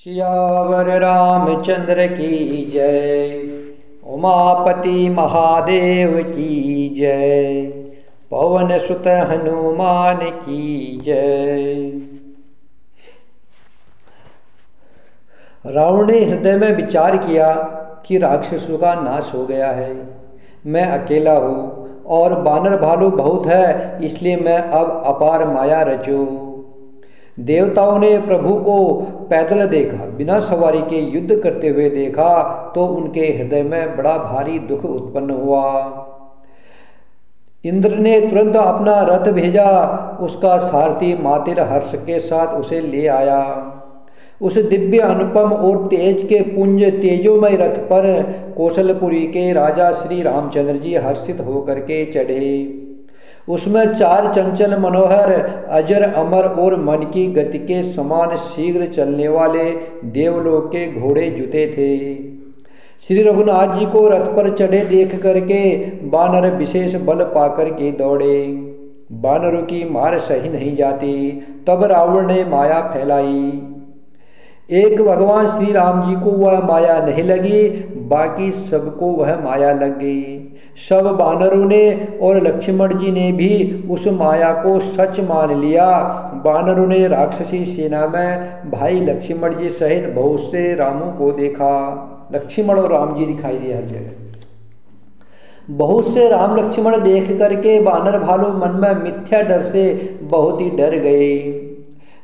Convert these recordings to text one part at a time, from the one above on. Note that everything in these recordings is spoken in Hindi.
सियावर रामचंद्र की जय। उमापति महादेव की जय। पवन सुत हनुमान की जय। रावण ने हृदय में विचार किया कि राक्षसों का नाश हो गया है। मैं अकेला हूँ और बानर भालू बहुत है, इसलिए मैं अब अपार माया रचूं। देवताओं ने प्रभु को पैदल देखा, बिना सवारी के युद्ध करते हुए देखा तो उनके हृदय में बड़ा भारी दुख उत्पन्न हुआ। इंद्र ने तुरंत अपना रथ भेजा, उसका सारथी मातिल हर्ष के साथ उसे ले आया। उस दिव्य अनुपम और तेज के पुंज तेजोमय रथ पर कौशलपुरी के राजा श्री रामचंद्र जी हर्षित होकर के चढ़े। उसमें 4 चंचल मनोहर अजर अमर और मन की गति के समान शीघ्र चलने वाले देवलोक के घोड़े जुते थे। श्री रघुनाथ जी को रथ पर चढ़े देख करके बानर विशेष बल पाकर के दौड़े। बानरों की मार सही नहीं जाती, तब रावण ने माया फैलाई। एक भगवान श्री राम जी को वह माया नहीं लगी, बाकी सबको वह माया लग गई। सब बानरों ने और लक्ष्मण जी ने भी उस माया को सच मान लिया। बानरों ने राक्षसी सेना में भाई लक्ष्मण जी सहित बहुत से रामों को देखा। लक्ष्मण और राम जी दिखाई दिए हर जगह। बहुत से राम लक्ष्मण देख करके बानर भालू मन में मिथ्या डर से बहुत ही डर गए।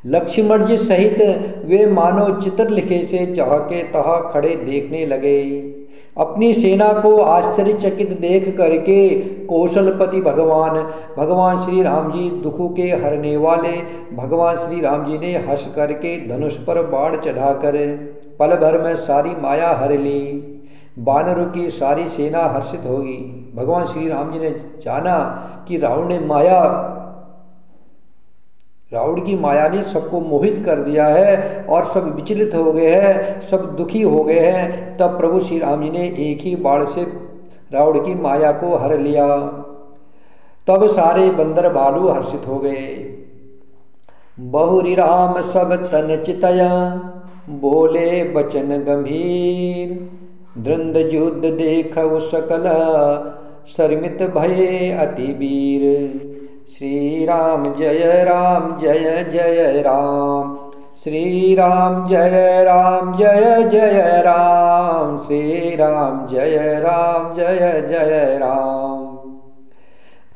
लक्ष्मण जी सहित वे मानो चित्रलिखे से जहाँ के तहाँ खड़े देखने लगे। अपनी सेना को आश्चर्यचकित देख करके कौशलपति भगवान श्री राम जी, दुखों के हरने वाले भगवान श्री राम जी ने हंस करके धनुष पर बाण चढ़ाकर पल भर में सारी माया हर ली। बानरों की सारी सेना हर्षित होगी। भगवान श्री राम जी ने जाना कि रावण की माया ने सबको मोहित कर दिया है और सब विचलित हो गए हैं, सब दुखी हो गए हैं। तब प्रभु श्री राम जी ने एक ही बाण से रावण की माया को हर लिया। तब सारे बंदर भालू हर्षित हो गए। बहुरी राम सब तन चितया, बोले बचन गंभीर। द्वंद युद्ध देखौ सकल, शर्मित भये अति वीर। श्री राम जय जय राम। श्री राम जय जय राम। श्री राम जय जय राम।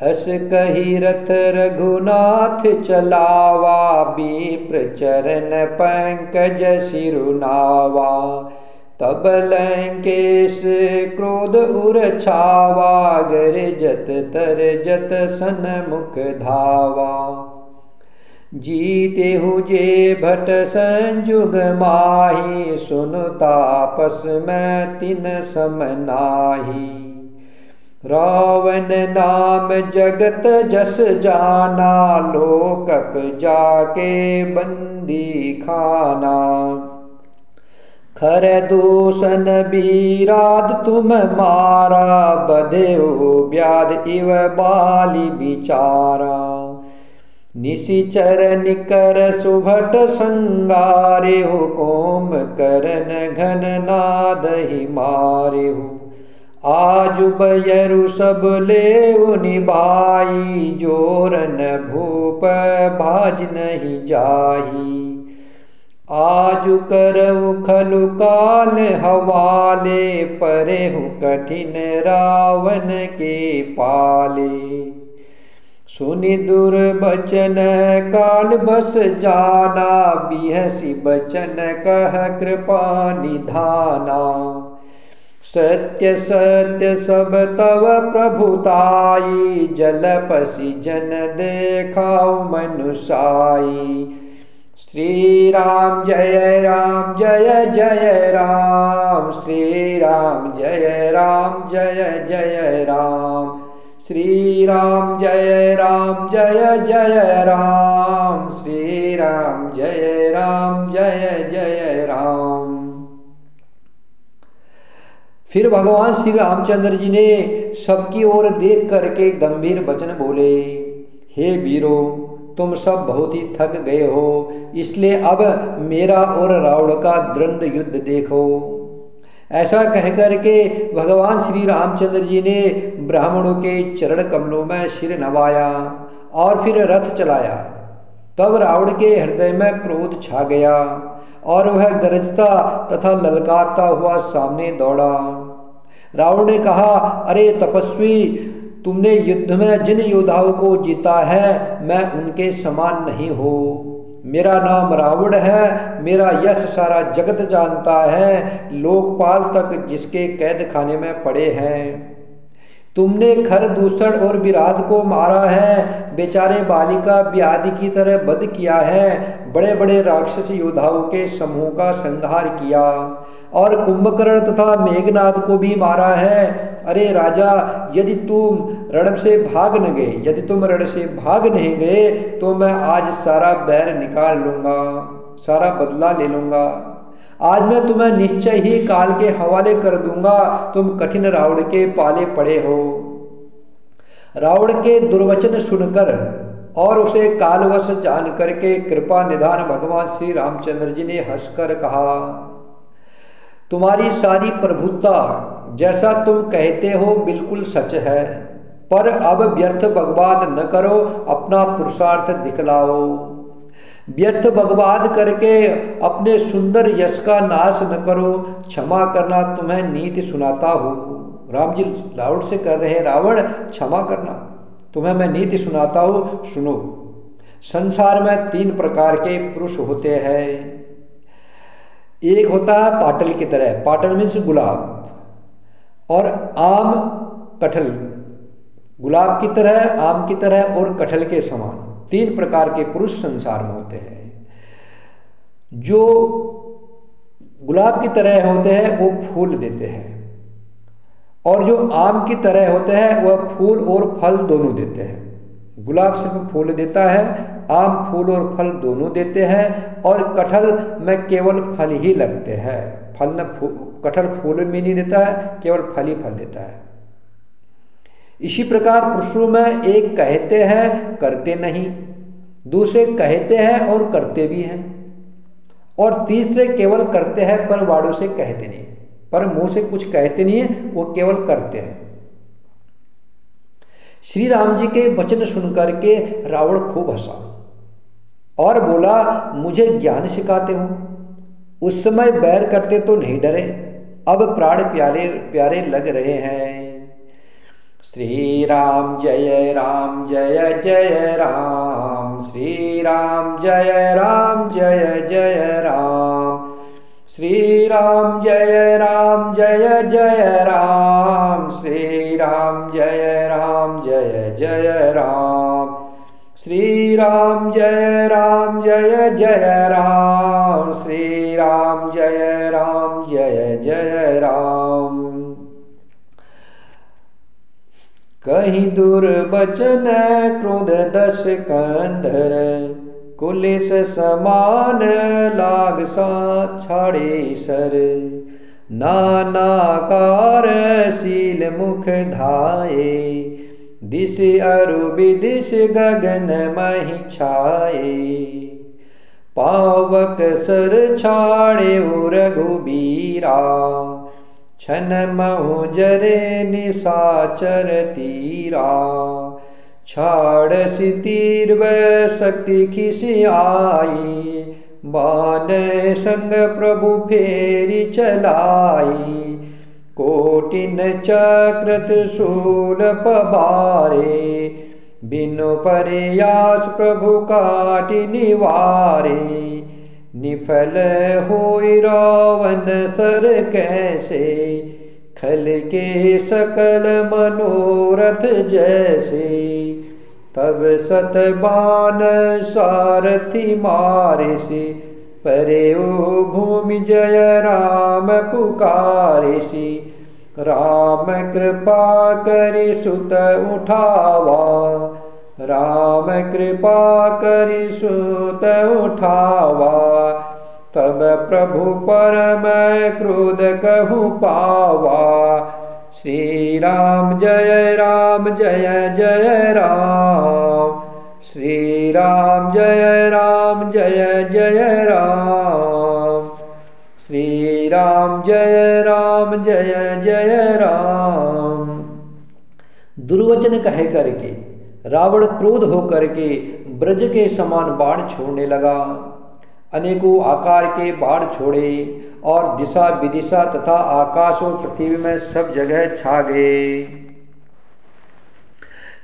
अस कही रथ रघुनाथ चलावा, विप्र चरण पंकज सिरुनावा। तब लंकेश क्रोध उर छावा, गरजत तरजत सन्मुख धावा। जीते हुजे भट संजुग माही, सुनु तापस में तिन सम नाही। रावण नाम जगत जस जाना, लोकप जाके बंदी खाना। खर दूषण बीराद तुम मारा, बधेउ व्याध इव बाली बिचारा। निशिचर निकर सुभट संगारे हो, कोम करन घन नाद ही मारे हो। आज बयरु सब लेव निभाई, जोरन भूप भाज नहीं जाही। आजु करऊ खलु काल हवाले, परेहु कठिन रावण के पाले। सुनि दुर्बचन काल बस जाना, बिहसी बचन कह कृपा निधाना। सत्य सत्य सब तव प्रभुताई, जलपसी जन देखाऊ मनुसाई। श्री राम जय जय राम। श्री राम जय जय राम। श्री राम जय जय राम। श्री राम जय जय राम। फिर भगवान श्री रामचंद्र जी ने सबकी ओर देख करके गंभीर वचन बोले, हे वीरों, तुम सब बहुत ही थक गए हो, इसलिए अब मेरा और रावण का द्वंद्व युद्ध देखो। ऐसा कहकर के भगवान श्री रामचंद्र जी ने ब्राह्मणों के चरण कमलों में सिर नवाया और फिर रथ चलाया। तब रावण के हृदय में क्रोध छा गया और वह गरजता तथा ललकारता हुआ सामने दौड़ा। रावण ने कहा, अरे तपस्वी, तुमने युद्ध में जिन योद्धाओं को जीता है मैं उनके समान नहीं हो। मेरा नाम रावण है, मेरा यश सारा जगत जानता है, लोकपाल तक जिसके कैद खाने में पड़े हैं। तुमने खरदूषण और विराट को मारा है, बेचारे बालिका व्याधि की तरह वध किया है, बड़े बड़े राक्षस योद्धाओं के समूह का संहार किया और कुंभकर्ण तथा मेघनाद को भी मारा है। अरे राजा, यदि तुम रण से भाग नहीं गए तो मैं आज सारा बैर निकाल लूंगा, सारा बदला ले लूंगा। आज मैं तुम्हें निश्चय ही काल के हवाले कर दूंगा, तुम कठिन रावण के पाले पड़े हो। रावण के दुर्वचन सुनकर और उसे कालवश जान करके कृपा निधान भगवान श्री रामचंद्र जी ने हंसकर कहा, तुम्हारी सारी प्रभुता जैसा तुम कहते हो बिल्कुल सच है, पर अब व्यर्थ बकवाद न करो, अपना पुरुषार्थ दिखलाओ। व्यर्थ बकवाद करके अपने सुंदर यश का नाश न करो, क्षमा करना, तुम्हें नीति सुनाता हूँ। राम जी रावण से कर रहे, रावण क्षमा करना, तुम्हें मैं नीति सुनाता हूँ, सुनो। संसार में 3 प्रकार के पुरुष होते हैं। एक होता है पाटल की तरह, पाटल मीन्स गुलाब, और आम कटहल, गुलाब की तरह, आम की तरह और कटहल के समान 3 प्रकार के पुरुष संसार में होते हैं। जो गुलाब की तरह होते हैं वो फूल देते हैं, और जो आम की तरह होते हैं वह फूल और फल दोनों देते हैं। गुलाब सिर्फ फूल देता है, आम फूल और फल दोनों देते हैं, और कटहल में केवल फल ही लगते हैं। कटहल फूल में नहीं देता है, केवल फल ही फल देता है। इसी प्रकार पुरुषों में एक कहते हैं करते नहीं, दूसरे कहते हैं और करते भी हैं, और तीसरे केवल करते हैं पर वाणों से कहते नहीं, पर मुंह से कुछ कहते नहीं है, वो केवल करते हैं। श्री राम जी के वचन सुनकर के रावण खूब हंसा और बोला, मुझे ज्ञान सिखाते हो। उस समय बैर करते तो नहीं डरे, अब प्राण प्यारे प्यारे लग रहे हैं। श्री राम जय राम जय जय राम, श्री राम जय राम जय जय राम, श्री राम जय राम जय जय राम, श्री राम जय राम जय जय राम, श्री राम जय राम जय जय राम, श्री राम जय राम जय जय राम। कहीं दुर्वचन क्रोध 10 कंधर, कुलिस समान लाग सा छाड़े सर, नानाकार शील मुख धाये, दिश अरु विदिश गगन महि छाये, पावक सर छाड़े रघुबीरा, छन महु जरे निशाचर तीरा, छाड़ तीर व शक्ति खिसी आई, बाण संग प्रभु फेरी चलाई, कोटिन चक्र त्रिशूल पबारे, बिनु प्रयास प्रभु काटि निवारे, निफल होई रावण सर कैसे, खल के सकल मनोरथ जैसे, तब सतबान सारथी मारे से, परे ओ भूमि जय राम पुकारे से, राम कृपा करि सुत उठावा, राम कृपा करि सुत उठावा, तब प्रभु परम क्रोध कहु पावा, श्री राम जय जय राम, श्री राम जय जय राम, श्री राम जय जय राम। दुर्वचन कह करके रावण क्रोध होकर के ब्रज के समान बाण छोड़ने लगा। अनेकों आकार के बाण छोड़े और दिशा विदिशा तथा आकाश और पृथ्वी में सब जगह छा गए।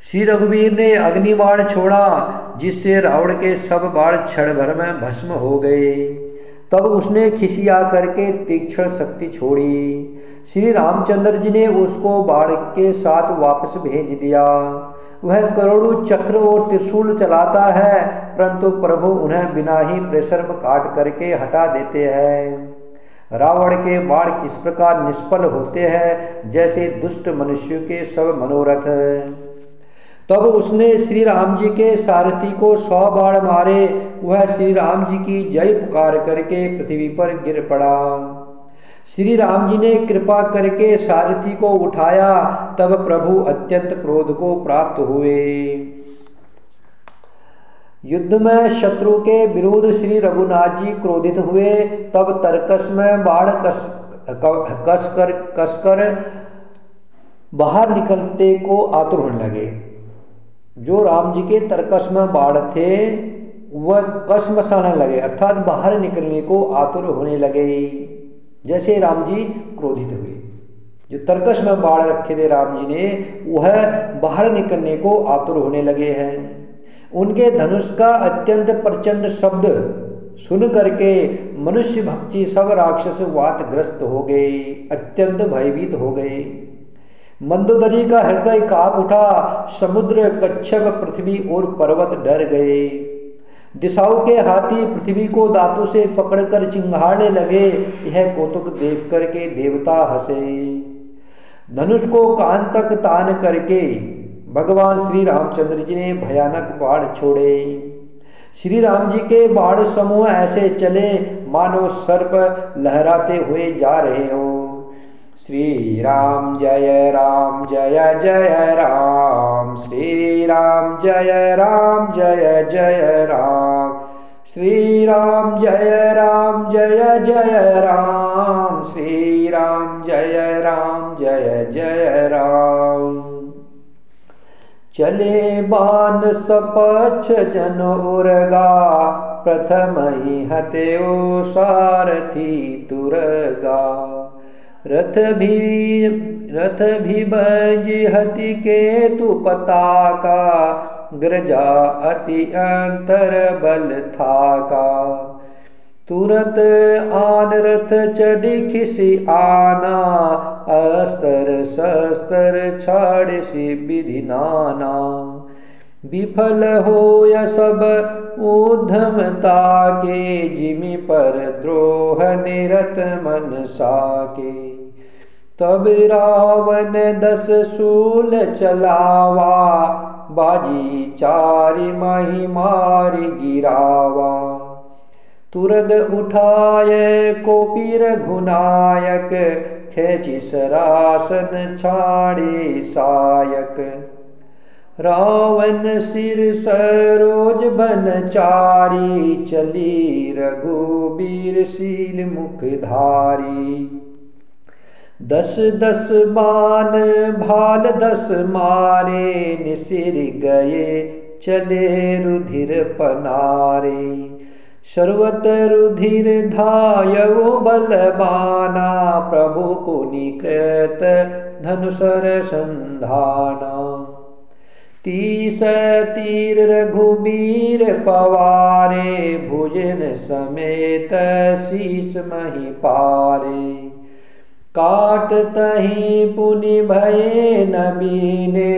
श्री रघुवीर ने अग्नि बाण छोड़ा, जिससे रावण के सब बाण क्षण भर में भस्म हो गए। तब उसने खिसिया करके तीक्ष्ण शक्ति छोड़ी। श्री रामचंद्र जी ने उसको बाण के साथ वापस भेज दिया। वह करोड़ों चक्र और त्रिशूल चलाता है, परंतु प्रभु उन्हें बिना ही परिश्रम काट करके हटा देते हैं। रावण के बाण किस प्रकार निष्फल होते हैं, जैसे दुष्ट मनुष्य के सब मनोरथ। तब उसने श्री राम जी के सारथी को 100 बाण मारे। वह श्री राम जी की जय पुकार करके पृथ्वी पर गिर पड़ा। श्री राम जी ने कृपा करके सारथी को उठाया। तब प्रभु अत्यंत क्रोध को प्राप्त हुए। युद्ध में शत्रु के विरुद्ध श्री रघुनाथ जी क्रोधित हुए। तब तरकस में बाण कसकर बाहर निकलते को आतुर होने लगे। जो राम जी के तरकस में बाण थे वह कस मसाने लगे, अर्थात बाहर निकलने को आतुर होने लगे। जैसे राम जी क्रोधित हुए, जो तरकस में बाण रखे थे राम जी ने, वह बाहर निकलने को आतुर होने लगे हैं। उनके धनुष का अत्यंत प्रचंड शब्द सुन करके मनुष्य भक्षी सब राक्षस वातग्रस्त हो गए, अत्यंत भयभीत हो गए। मंदोदरी का हृदय कांप उठा। समुद्र, कच्छप, पृथ्वी और पर्वत डर गए। दिशाओं के हाथी पृथ्वी को दांतों से पकड़कर चिंगाड़ने लगे। यह कौतुक देख करके देवता हंसे। धनुष को कान तक तान करके भगवान श्री रामचंद्र जी ने भयानक बाण छोड़े। श्री राम जी के बाण समूह ऐसे चले मानो सर्प लहराते हुए जा रहे हो। श्री राम जय जय राम, श्री राम जय जय राम, श्री राम जय जय राम, श्री राम जय जय राम। चले बाण सपक्ष जन उर्गा, प्रथम ही हत्यो सारथी तुरगा। रथ भी बज हति केतु पताका, ग्रजा अति अंतर बल थाका। तुरत आन रथ चढ़ी खिसी आना, अस्त्र शस्त्र छाड़ सी विधि नाना। विफल हो या सब उद्धमता के, जिमि पर द्रोह निरत मन साके। तब रावण 10 शूल चलावा, बाजी चारि माही मारि गिरावा। तुरग उठाए कोपी रघुनायक, खेचि सरासन छाड़े सायक। रावण सिर सरोज बनचारी, चली रघुबीर शील मुखधारी। 10 बाण भाल 10 मारे, निसिर गए चले रुधिर पनारे। सर्वत रुधिर धायव बलबाना, प्रभु पुनि कृत धनुषर संधाना। 30 तीर रघुबीर पवारे, भुजन समेत शीस मही पारे। काट तही पुनि भये नबीने,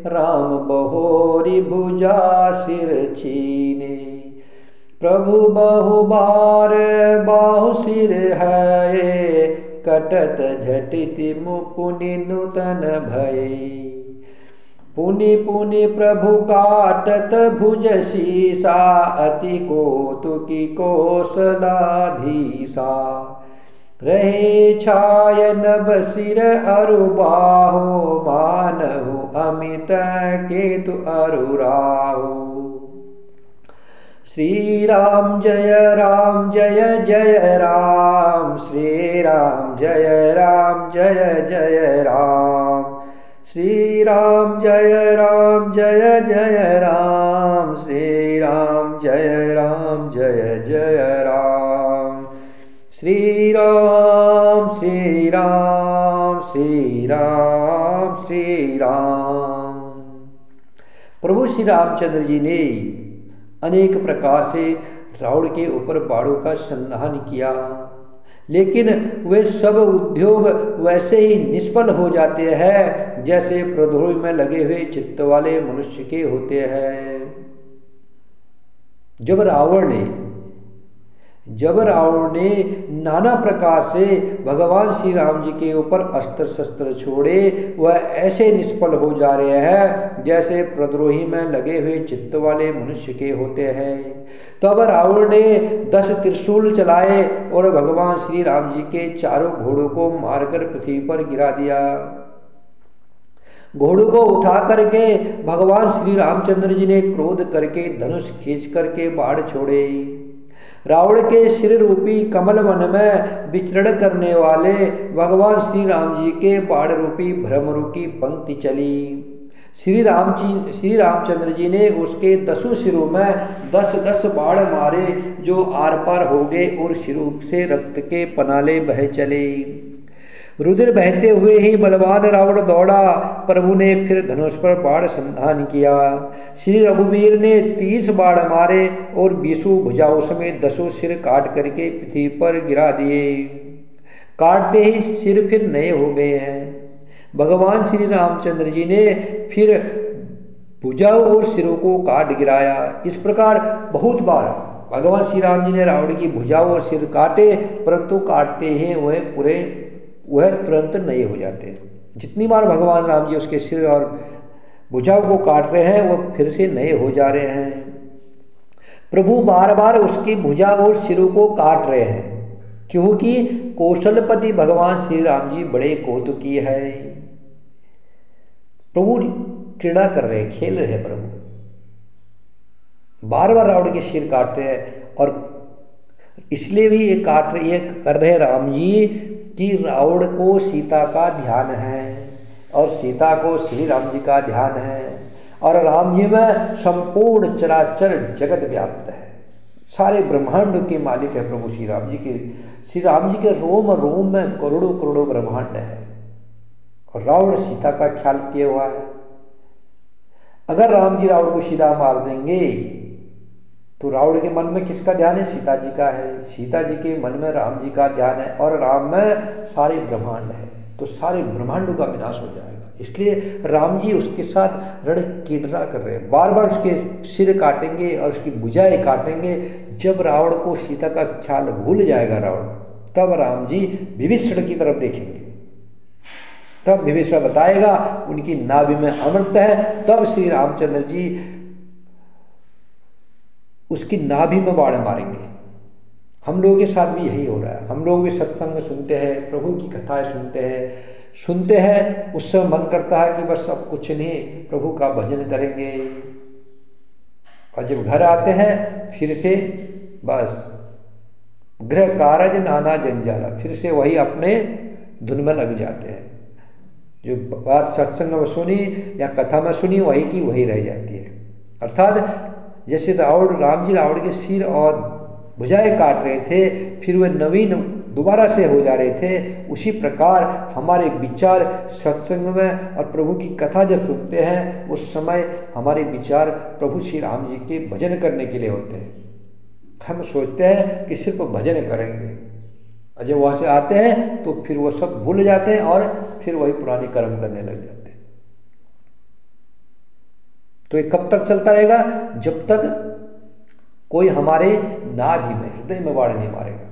राम बहोरी भुजा सिर छीने। प्रभु बहु बार बाहु सिर है, कटत झटिति मुपुनि नूतन भये। पुनि पुनि प्रभु काटत भुज शीसा, अति कौतुकी कौशलाधीसा। रहे छाय नभ सिर अरु बाहु, मानहु अमित केतु अरु राहु। श्री राम जय जय राम, श्री राम जय जय राम, श्री राम जय जय राम, श्री राम जय जय राम, श्री राम श्री राम श्री राम श्री राम। प्रभु श्री रामचंद्र जी ने अनेक प्रकार से रावण के ऊपर बाणों का संधान किया, लेकिन वे सब उद्योग वैसे ही निष्फल हो जाते हैं जैसे प्रद्रोह में लगे हुए चित्त वाले मनुष्य के होते हैं। जब रावण ने नाना प्रकार से भगवान श्री राम जी के ऊपर अस्त्र शस्त्र छोड़े, वह ऐसे निष्फल हो जा रहे हैं जैसे प्रद्रोही में लगे हुए चित्त वाले मनुष्य के होते हैं। तब रावण ने 10 त्रिशूल चलाए और भगवान श्री राम जी के चारों घोड़ों को मारकर पृथ्वी पर गिरा दिया। घोड़ों को उठा करके भगवान श्री रामचंद्र जी ने क्रोध करके धनुष खींच करके बाढ़ छोड़े। रावण के सिर रूपी कमल वन में विचरण करने वाले भगवान श्री राम जी के बाढ़ रूपी भ्रमरों की पंक्ति चली। श्री रामचंद्र जी ने उसके 10 सिरों में 10 बाढ़ मारे, जो आर पार हो गए और सिरों से रक्त के पनाले बह चले। रुधिर बहते हुए ही बलवान रावण दौड़ा। प्रभु ने फिर धनुष पर बाण संधान किया। श्री रघुवीर ने 30 बाण मारे और 20 भुजाओं समेत 10 सिर काट करके पृथ्वी पर गिरा दिए। काटते ही सिर फिर नए हो गए हैं। भगवान श्री रामचंद्र जी ने फिर भुजाओं और सिरों को काट गिराया। इस प्रकार बहुत बार भगवान श्री राम जी ने रावण की भुजाओं और सिर काटे, परंतु काटते ही वह तुरंत नए हो जाते हैं। जितनी बार भगवान राम जी उसके सिर और भुजाओं को काट रहे हैं, वह फिर से नए हो जा रहे हैं। प्रभु बार बार उसकी भुजा और सिरों को काट रहे हैं, क्योंकि कौशलपति भगवान श्री राम जी बड़े कौतुकी है। प्रभु क्रीड़ा कर रहे हैं, खेल रहे हैं। प्रभु बार बार रावण के सिर काट रहे हैं, और इसलिए भी ये कर रहे राम जी कि रावण को सीता का ध्यान है और सीता को श्री राम जी का ध्यान है, और राम जी में संपूर्ण चराचर जगत व्याप्त है। सारे ब्रह्मांड के मालिक है प्रभु श्री राम जी के। श्री राम जी के रोम रोम में करोड़ों करोड़ों ब्रह्मांड है, और रावण सीता का ख्याल किया हुआ है। अगर राम जी रावण को सीधा मार देंगे तो रावण के मन में किसका ध्यान है? सीता जी का है। सीता जी के मन में राम जी का ध्यान है, और राम में सारे ब्रह्मांड है, तो सारे ब्रह्मांडों का विनाश हो जाएगा। इसलिए राम जी उसके साथ रण क्रीड़ा कर रहे हैं। बार बार उसके सिर काटेंगे और उसकी भुजाएं काटेंगे। जब रावण को सीता का ख्याल भूल जाएगा रावण, तब राम जी विभीषण की तरफ देखेंगे। तब विभीषण बताएगा उनकी नाभि में अमृत है, तब श्री रामचंद्र जी उसकी नाभि में बाण मारेंगे। हम लोगों के साथ भी यही हो रहा है। हम लोग भी सत्संग सुनते हैं, प्रभु की कथाएं सुनते हैं। उस समय मन करता है कि बस सब कुछ नहीं, प्रभु का भजन करेंगे। और जब घर आते हैं फिर से बस गृह कारज नाना जंजाला, फिर से वही अपने धुन में लग जाते हैं। जो बात सत्संग में सुनी या कथा में सुनी, वही की वही रह जाती है। अर्थात जैसे राम जी रावण के सिर और भुजाएं काट रहे थे, फिर वे नवीन दोबारा से हो जा रहे थे, उसी प्रकार हमारे विचार सत्संग में और प्रभु की कथा जब सुनते हैं, उस समय हमारे विचार प्रभु श्री राम जी के भजन करने के लिए होते हैं। हम सोचते हैं कि सिर्फ भजन करेंगे, और जब वहाँ से आते हैं तो फिर वो सब भूल जाते हैं और फिर वही पुराने कर्म करने लग जाते हैं। तो ये कब तक चलता रहेगा? जब तक कोई हमारे नाभि में, हृदय में बाण नहीं मारेगा।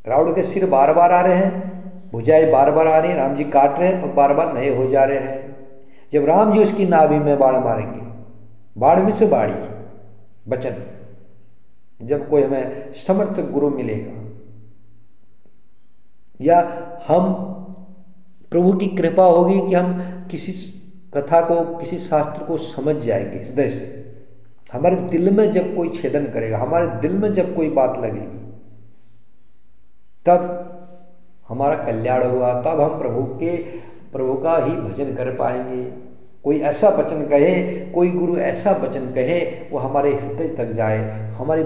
रावण के सिर बार बार आ रहे हैं, भुजाएं बार बार आ रही हैं, राम जी काट रहे हैं और बार बार नए हो जा रहे हैं। जब राम जी उसकी नाभि में बाण मारेंगे, बाण में से बाड़ी वचन, जब कोई हमें समर्थ गुरु मिलेगा या हम प्रभु की कृपा होगी कि हम किसी कथा को, किसी शास्त्र को समझ जाएंगे हृदय से, हमारे दिल में जब कोई छेदन करेगा, हमारे दिल में जब कोई बात लगेगी, तब हमारा कल्याण होगा, तब हम प्रभु का ही भजन कर पाएंगे। कोई ऐसा वचन कहे, कोई गुरु ऐसा वचन कहे, वो हमारे हृदय तक जाए, हमारे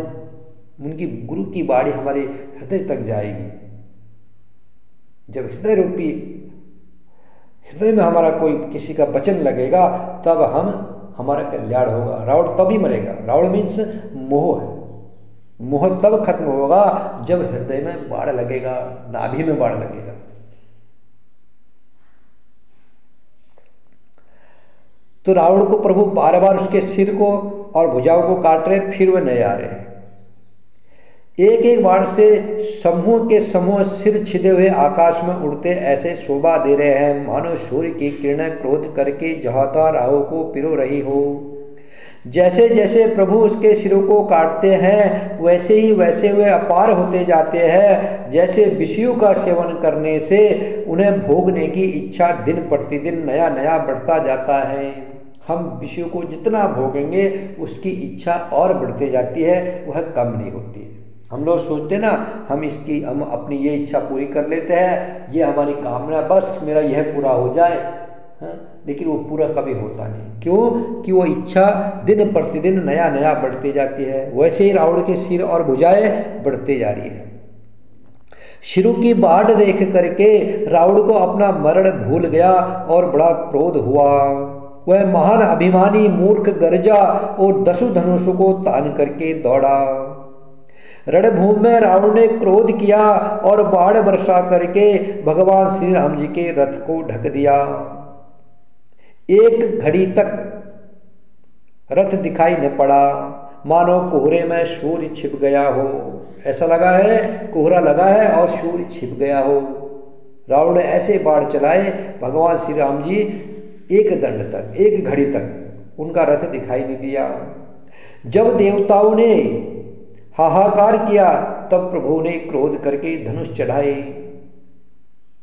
उनकी गुरु की बाणी हमारे हृदय तक जाएगी। जब हृदय में हमारा कोई किसी का वचन लगेगा, तब हमारा कल्याण होगा। रावण तभी मरेगा। रावण मीन्स मोह है। मोह तब खत्म होगा जब हृदय में बाण लगेगा, नाभि में बाण लगेगा। तो रावण को प्रभु बार बार उसके सिर को और भुजाओं को काट रहे, फिर वह नहीं आ रहे हैं। एक एक बाण से समूह के समूह सिर छिदे हुए आकाश में उड़ते ऐसे शोभा दे रहे हैं, मानो सूर्य की किरणें क्रोध करके जहाता राहों को पिरो रही हो। जैसे जैसे प्रभु उसके सिरों को काटते हैं, वैसे वे अपार होते जाते हैं। जैसे विषयों का सेवन करने से उन्हें भोगने की इच्छा दिन प्रतिदिन नया नया बढ़ता जाता है। हम विषयों को जितना भोगेंगे उसकी इच्छा और बढ़ती जाती है, वह कम नहीं होती है। हम लोग सोचते हैं ना, हम अपनी ये इच्छा पूरी कर लेते हैं, ये हमारी कामना, बस मेरा यह पूरा हो जाए, हाँ? लेकिन वो पूरा कभी होता नहीं। क्यों? कि वो इच्छा दिन प्रतिदिन नया नया बढ़ती जाती है। वैसे ही रावण के सिर और भुजाएं बढ़ते जा रही है। सिरों की बाढ़ देख करके रावण को अपना मरण भूल गया और बड़ा क्रोध हुआ। वह महान अभिमानी मूर्ख गर्जा और 10 धनुषों को तान करके दौड़ा। रणभूमि में रावण ने क्रोध किया और बाण वर्षा करके भगवान श्री राम जी के रथ को ढक दिया। एक घड़ी तक रथ दिखाई न पड़ा, मानो कोहरे में सूर्य छिप गया हो। ऐसा लगा है कोहरा लगा है और सूर्य छिप गया हो। रावण ने ऐसे बाण चलाए, भगवान श्री राम जी एक दंड तक, एक घड़ी तक उनका रथ दिखाई नहीं दिया। जब देवताओं ने हाहाकार किया, तब प्रभु ने क्रोध करके धनुष चढ़ाए।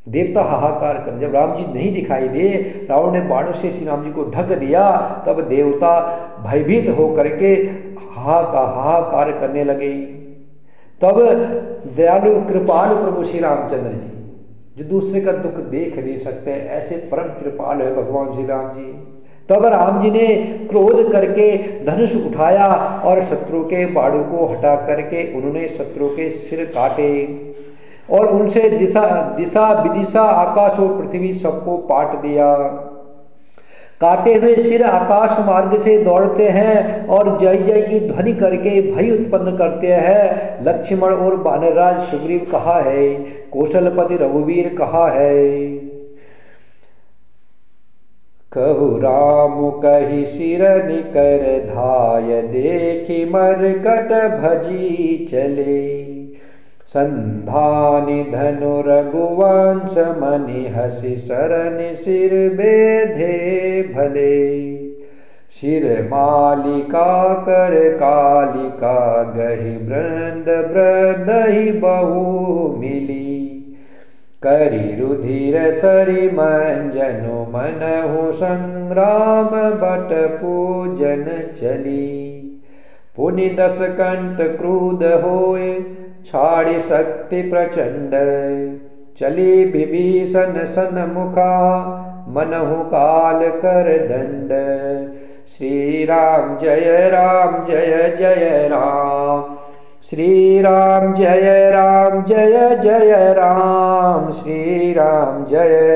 देवता हाहाकार कर, जब राम जी नहीं दिखाई दे, रावण ने बाणों से श्री राम जी को ढक दिया, तब देवता भयभीत होकर के हाहाकार करने लगे। तब दयालु कृपालु प्रभु श्री रामचंद्र जी, जो दूसरे का दुख देख नहीं सकते, ऐसे परम कृपाल है भगवान श्री राम जी। तब राम जी ने क्रोध करके धनुष उठाया और शत्रु के बाणों को हटा करके उन्होंने शत्रु के सिर काटे और उनसे दिशा विदिशा आकाश और पृथ्वी सबको पाट दिया। काटे हुए सिर आकाश मार्ग से दौड़ते हैं और जय जय की ध्वनि करके भय उत्पन्न करते हैं। लक्ष्मण और वानरराज सुग्रीव कहाँ है? कौशलपति रघुवीर कहाँ है? कहु राम कहि सिर निकर धाय, देखि मरकट भजी चले। संधानि धनु रघुवंश, मनि हसि सरनि सिर बेधे भले। सिर मालिका कर कालिका, गहि वृंद वृंदहि बहु मिली। करि रुधिर सरि मंजनु, मनहु संग्राम बट पूजन चली। पुनि 10 कंठ क्रुद्ध होय, छाड़ि शक्ति प्रचंड। चली विभीषण सन्मुखा, मनहु काल कर दंड। श्री राम जय जय राम, श्री राम जय जय राम, श्री राम जय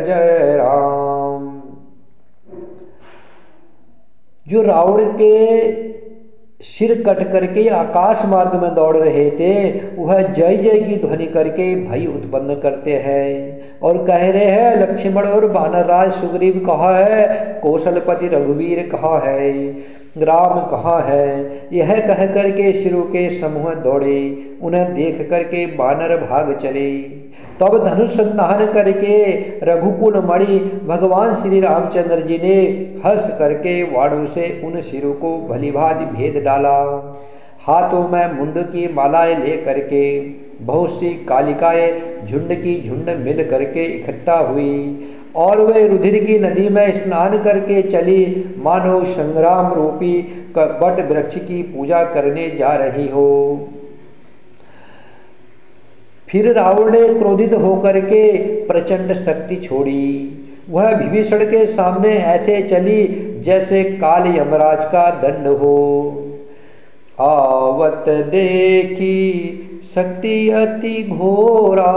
जय राम। जो रावण के सिर कट करके आकाश मार्ग में दौड़ रहे थे, वह जय जय की ध्वनि करके भय उत्पन्न करते हैं और कह रहे हैं, लक्ष्मण और वानरराज सुग्रीव कहाँ है? कौशलपति रघुवीर कहाँ है? राम कहाँ है? यह कह करके सिरों के समूह दौड़े। उन्हें देख करके वानर भाग चले। तब धनुष संधान करके रघुकुल मणि भगवान श्री रामचंद्र जी ने हंस करके वाणों से उन सिरों को भलीभांति भेद डाला। हाथों में मुंड की मालाएं ले करके बहुत सी कालिकाएं झुंड की झुंड मिल करके इकट्ठा हुई और वे रुधिर की नदी में स्नान करके चली, मानो संग्राम रूपी बट वृक्ष की पूजा करने जा रही हो। फिर रावण ने क्रोधित होकर के प्रचंड शक्ति छोड़ी। वह विभीषण के सामने ऐसे चली जैसे काल यमराज का दंड हो। आवत देखी शक्ति अति घोरा,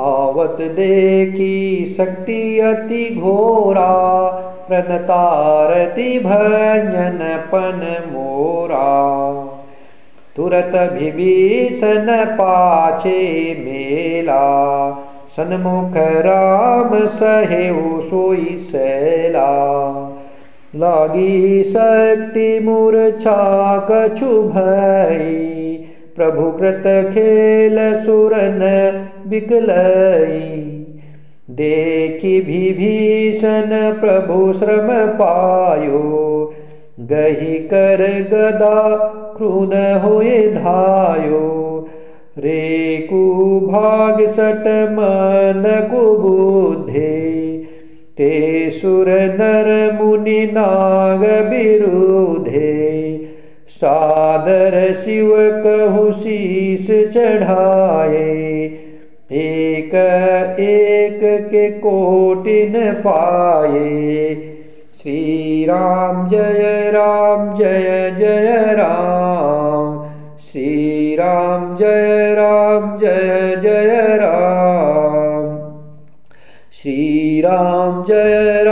आवत देखी शक्ति अति घोरा, प्रणतारति भंजन पन मोरा। तुरत विभीषण पाछे मेला, सन्मुख राम सहेउ सोई सैला। लागी शक्ति मूर्छा कछु भई, प्रभु कृत खेल सुरन बिकलई। देखी विभीषण प्रभु श्रम पायो, गही कर गदा क्रुध होए धायो। रेकु भाग सट मन कुबुद्धे, ते सुर नर मुनि नाग बिरुधे। सादर शिव कहु शीस चढ़ाए, एक एक के कोटिन पाए। श्री राम जय जय राम, श्री राम जय जय राम, श्री राम जय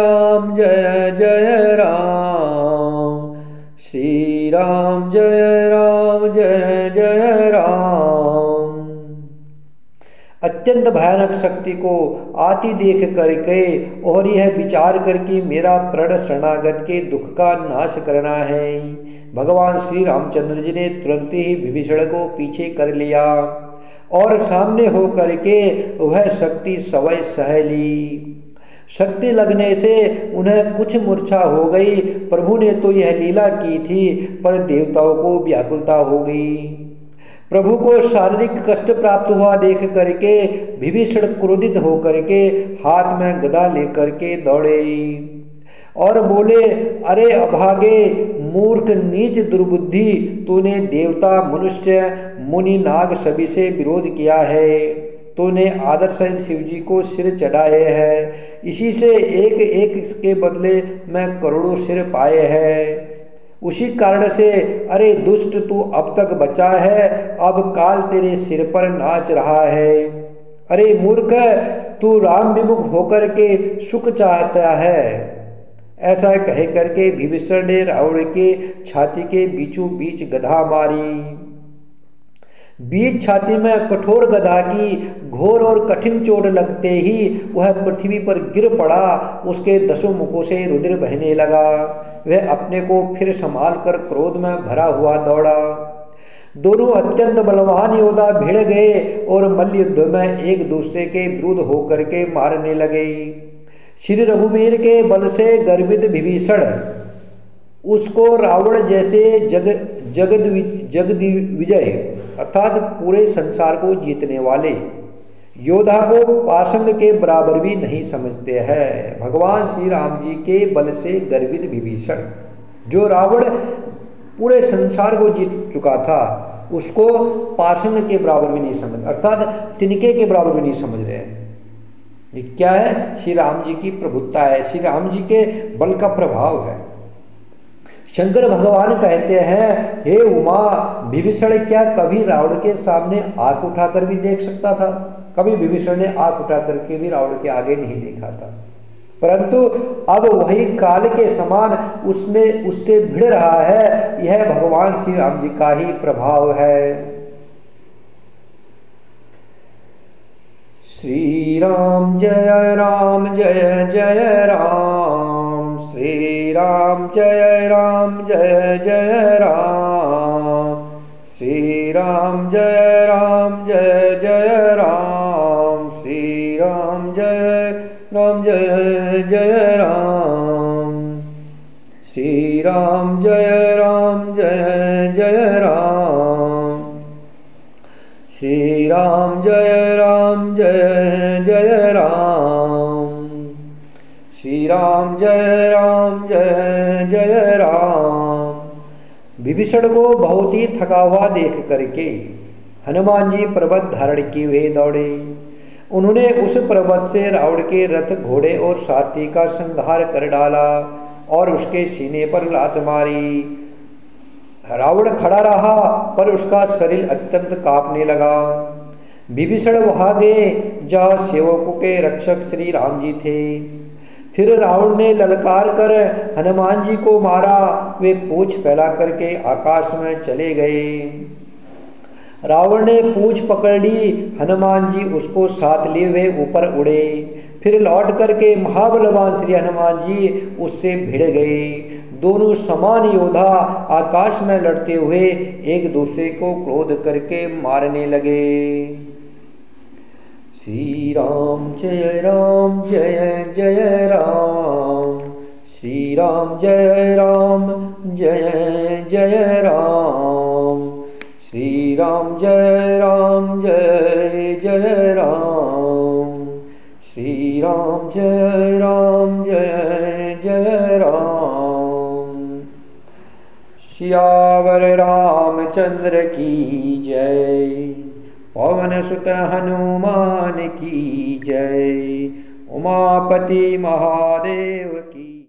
जय राम, श्री राम जय जय राम। अत्यंत भयानक शक्ति को आती देख करके और यह विचार करके मेरा प्रण शरणागत के दुख का नाश करना है, भगवान श्री रामचंद्र जी ने तुरंत ही विभीषण को पीछे कर लिया और सामने हो करके वह शक्ति सवय सह ली। शक्ति लगने से उन्हें कुछ मूर्छा हो गई। प्रभु ने तो यह लीला की थी, पर देवताओं को व्याकुलता हो गई। प्रभु को शारीरिक कष्ट प्राप्त हुआ देख करके विभीषण क्रोधित होकर के हाथ में गदा लेकर के दौड़े और बोले, अरे अभागे मूर्ख नीच दुर्बुद्धि, तूने देवता मनुष्य मुनि नाग सभी से विरोध किया है। तूने आदर सहित शिव जी को सिर चढ़ाए हैं, इसी से एक एक के बदले मैं करोड़ों सिर पाए हैं। उसी कारण से अरे दुष्ट, तू अब तक बचा है, अब काल तेरे सिर पर नाच रहा है। अरे मूर्ख, तू राम विमुख होकर के सुख चाहता है। ऐसा कह करके विभीषण ने रावण के छाती के बीचों बीच गदा मारी। बीच छाती में कठोर गदा की घोर और कठिन चोट लगते ही वह पृथ्वी पर गिर पड़ा। उसके 10 मुखों से रुधिर बहने लगा। वह अपने को फिर संभाल कर क्रोध में भरा हुआ दौड़ा। दोनों अत्यंत बलवान योद्धा भिड़ गए और मल्ल युद्ध में एक दूसरे के विरुद्ध होकर के मारने लगे। श्री रघुवीर के बल से गर्वित विभीषण उसको रावण जैसे जगद विजय अर्थात पूरे संसार को जीतने वाले योद्धा को पाषंड के बराबर भी नहीं समझते हैं। भगवान श्री राम जी के बल से गर्वित विभीषण, जो रावण पूरे संसार को जीत चुका था, उसको पाषंड के बराबर भी नहीं समझ, अर्थात तिनके के बराबर भी नहीं समझ रहे हैं। ये क्या है? श्री राम जी की प्रभुत्ता है, श्री राम जी के बल का प्रभाव है। शंकर भगवान कहते हैं, हे उमा, विभीषण क्या कभी रावण के सामने आंख उठाकर भी देख सकता था? कभी विभीषण ने आंख उठा करके भी रावण के आगे नहीं देखा था, परंतु अब वही काल के समान उससे भिड़ रहा है। यह भगवान श्री राम जी का ही प्रभाव है। श्री राम जय जय राम, श्री राम जय जय राम, श्री राम जय जय राम, श्री राम जय जय राम, श्री राम जय जय राम, श्री राम जय जय राम, श्री राम जय जय राम, विभीषण को बहुत ही थका हुआ देख करके हनुमान जी पर्वत धारण किए हुए दौड़े। उन्होंने उस पर्वत से रावण के रथ, घोड़े और सारथी का संहार कर डाला और उसके सीने पर लात मारी। रावण खड़ा रहा पर उसका शरीर अत्यंत कांपने लगा। विभीषण वहां गए जहाँ सेवकों के रक्षक श्री राम जी थे। फिर रावण ने ललकार कर हनुमान जी को मारा। वे पूंछ फैला करके आकाश में चले गए। रावण ने पूंछ पकड़ ली। हनुमान जी उसको साथ लिए हुए ऊपर उड़े। फिर लौट करके महाबलवान श्री हनुमान जी उससे भिड़ गए। दोनों समान योद्धा आकाश में लड़ते हुए एक दूसरे को क्रोध करके मारने लगे। श्री राम जय जय राम, श्री राम जय जय राम, श्री राम जय जय राम, श्री राम जय जय राम। सियावर रामचंद्र की जय, पवन सुत हनुमान की जय, उमापति महादेव की।